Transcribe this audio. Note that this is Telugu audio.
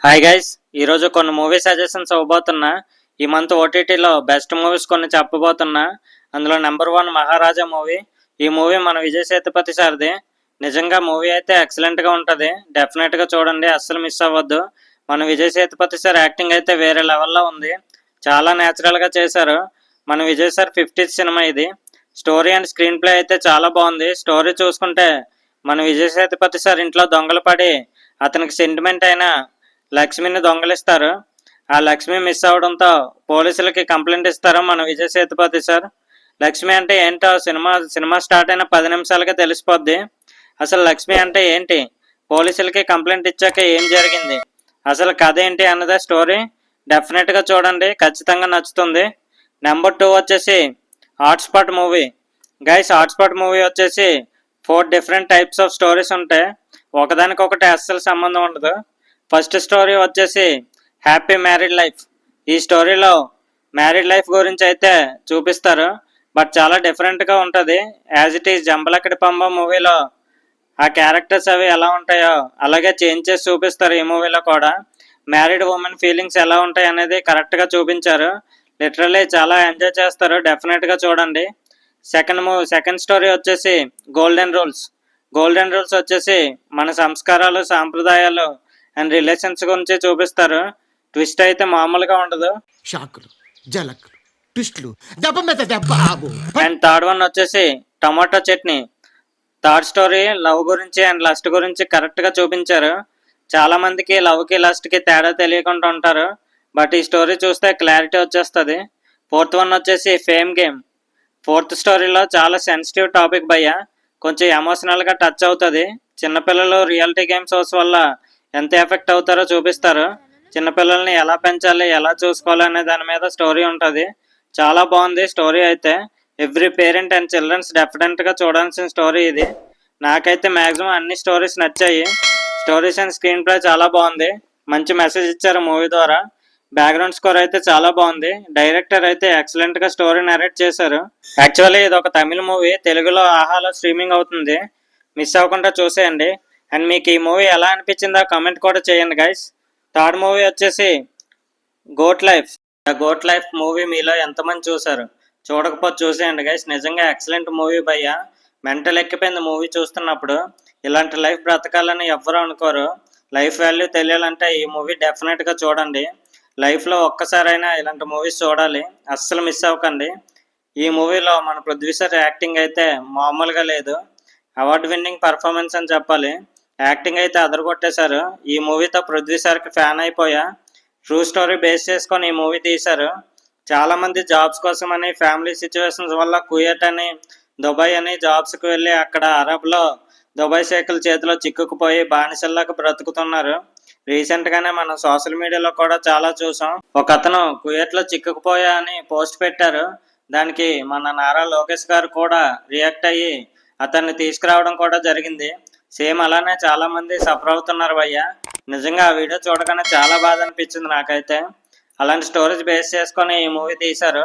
హాయ్ గైస్, ఈరోజు కొన్ని మూవీ సజెషన్స్ ఇవ్వబోతున్నా. ఈ మంత్ ఓటీటీలో బెస్ట్ మూవీస్ కొన్ని చెప్పబోతున్నా. అందులో నెంబర్ 1 మహారాజా మూవీ. ఈ మూవీ మన విజయ్ సేతుపతి సార్ది. నిజంగా మూవీ అయితే ఎక్సలెంట్గా ఉంటుంది. డెఫినెట్గా చూడండి, అస్సలు మిస్ అవ్వద్దు. మన విజయ్ సేతుపతి సార్ యాక్టింగ్ అయితే వేరే లెవెల్లో ఉంది. చాలా న్యాచురల్గా చేశారు. మన విజయ్ సార్ 50th సినిమా ఇది. స్టోరీ అండ్ స్క్రీన్ ప్లే అయితే చాలా బాగుంది. స్టోరీ చూసుకుంటే మన విజయ్ సేతుపతి సార్ ఇంట్లో దొంగలు పడి అతనికి సెంటిమెంట్ అయిన లక్ష్మిని దొంగలిస్తారు. ఆ లక్ష్మి మిస్ అవడంతో పోలీసులకి కంప్లైంట్ ఇస్తారు మన విజయ్ సేతుపతి సార్. లక్ష్మి అంటే ఏంటో సినిమా స్టార్ట్ అయిన 10 నిమిషాలకే తెలిసిపోద్ది. అసలు లక్ష్మి అంటే ఏంటి, పోలీసులకి కంప్లైంట్ ఇచ్చాక ఏం జరిగింది, అసలు కథ ఏంటి అన్నదే స్టోరీ. డెఫినెట్గా చూడండి, ఖచ్చితంగా నచ్చుతుంది. నెంబర్ 2 వచ్చేసి hotspot movie. Guys, hotspot movie వచ్చేసి 4 డిఫరెంట్ టైప్స్ ఆఫ్ స్టోరీస్ ఉంటాయి. ఒకదానికొకటి అస్సలు సంబంధం ఉండదు. ఫస్ట్ స్టోరీ వచ్చేసి హ్యాపీ మ్యారీడ్ లైఫ్. ఈ స్టోరీలో మ్యారీడ్ లైఫ్ గురించి అయితే చూపిస్తారు, బట్ చాలా డిఫరెంట్గా ఉంటుంది. As it is Jambalakidi Pamba మూవీలో ఆ క్యారెక్టర్స్ అవి ఎలా ఉంటాయో అలాగే చేంజ్ చేసి చూపిస్తారు ఈ మూవీలో కూడా. మ్యారీడ్ ఉమెన్ ఫీలింగ్స్ ఎలా ఉంటాయి అనేది కరెక్ట్గా చూపించారు. లిటరల్లీ చాలా ఎంజాయ్ చేస్తారు. డెఫినెట్గా చూడండి. సెకండ్ స్టోరీ వచ్చేసి గోల్డెన్ రూల్స్. గోల్డెన్ రూల్స్ వచ్చేసి మన సంస్కారాలు, సాంప్రదాయాలు అండ్ రిలేషన్స్ గురించి చూపిస్తారు. ట్విస్ట్ అయితే మామూలుగా ఉండదు. షాకులు, జలకులు, ట్విస్టులు, దెబ్బ మీద దెబ్బ. అండ్ థర్డ్ వన్ వచ్చేసి tomato chutney. Third story love గురించి అండ్ లస్ట్ గురించి కరెక్ట్గా చూపించారు. చాలా మందికి లవ్కి లస్ట్కి తేడా తెలియకుండా ఉంటారు, బట్ ఈ స్టోరీ చూస్తే క్లారిటీ వచ్చేస్తుంది. ఫోర్త్ వన్ వచ్చేసి ఫేమ్ గేమ్. ఫోర్త్ స్టోరీలో చాలా సెన్సిటివ్ టాపిక్ భయ్య, కొంచెం ఎమోషనల్గా టచ్ అవుతుంది. చిన్నపిల్లలు రియాలిటీ గేమ్ షోస్ వల్ల ఎంత ఎఫెక్ట్ అవుతారో చూపిస్తారు. చిన్నపిల్లల్ని ఎలా పెంచాలి, ఎలా చూసుకోవాలి అనే దాని మీద స్టోరీ ఉంటుంది. చాలా బాగుంది స్టోరీ అయితే. ఎవ్రీ పేరెంట్ అండ్ చిల్డ్రన్స్ డెఫినెట్గా చూడాల్సిన స్టోరీ ఇది. నాకైతే మ్యాక్సిమం అన్ని స్టోరీస్ నచ్చాయి. స్టోరీస్ అండ్ స్క్రీన్ ప్లే చాలా బాగుంది. మంచి మెసేజ్ ఇచ్చారు మూవీ ద్వారా. బ్యాక్గ్రౌండ్ స్కోర్ అయితే చాలా బాగుంది. డైరెక్టర్ అయితే ఎక్సలెంట్గా స్టోరీ నరేట్ చేశారు. యాక్చువల్లీ ఇది ఒక తమిళ మూవీ, తెలుగులో ఆహాలో స్ట్రీమింగ్ అవుతుంది. మిస్ అవ్వకుండా చూసేయండి. అండ్ మీకు ఈ మూవీ ఎలా అనిపించిందో కామెంట్ కూడా చేయండి గైస్. థర్డ్ మూవీ వచ్చేసి goat life. Goat life movie మీలో ఎంతమంది చూసారు? చూడకపోతే చూసేయండి గైస్. నిజంగా ఎక్సలెంట్ మూవీ భయ్య. మెంటల్ ఎక్కిపోయింది మూవీ చూస్తున్నప్పుడు. ఇలాంటి లైఫ్ బ్రతకాలని ఎవ్వరూ అనుకోరు. లైఫ్ వాల్యూ తెలియాలంటే ఈ మూవీ డెఫినెట్గా చూడండి. లైఫ్లో ఒక్కసారైనా ఇలాంటి మూవీస్ చూడాలి, అస్సలు మిస్ అవ్వకండి. ఈ మూవీలో మన పృథ్వీ సార్ యాక్టింగ్ అయితే మామూలుగా లేదు. అవార్డు విన్నింగ్ పర్ఫార్మెన్స్ అని చెప్పాలి. యాక్టింగ్ అయితే అదరగొట్టేశారు. ఈ మూవీతో పృథ్వీ సార్కి ఫ్యాన్ అయిపోయా. ట్రూ స్టోరీ బేస్ చేసుకొని ఈ మూవీ తీశారు. చాలామంది జాబ్స్ కోసమని, ఫ్యామిలీ సిచ్యువేషన్స్ వల్ల కువైట్ అని, దుబాయ్ అని జాబ్స్కి వెళ్ళి అక్కడ అరబ్లో దుబాయ్ షేకుల చేతిలో చిక్కుకుపోయి బానిసల్లాగా బ్రతుకుతున్నారు. రీసెంట్గానే మనం సోషల్ మీడియాలో కూడా చాలా చూసాం. ఒక అతను కువైట్లో చిక్కుకుపోయా అని పోస్ట్ పెట్టారు. దానికి మన నారా లోకేష్ గారు కూడా రియాక్ట్ అయ్యి అతన్ని తీసుకురావడం కూడా జరిగింది. సేమ్ అలానే చాలా మంది సఫర్ అవుతున్నారు భయ్య. నిజంగా ఆ వీడియో చూడగానే చాలా బాధ అనిపించింది నాకైతే. అలాంటి స్టోరీస్ బేస్ చేసుకొని ఈ మూవీ తీశారు.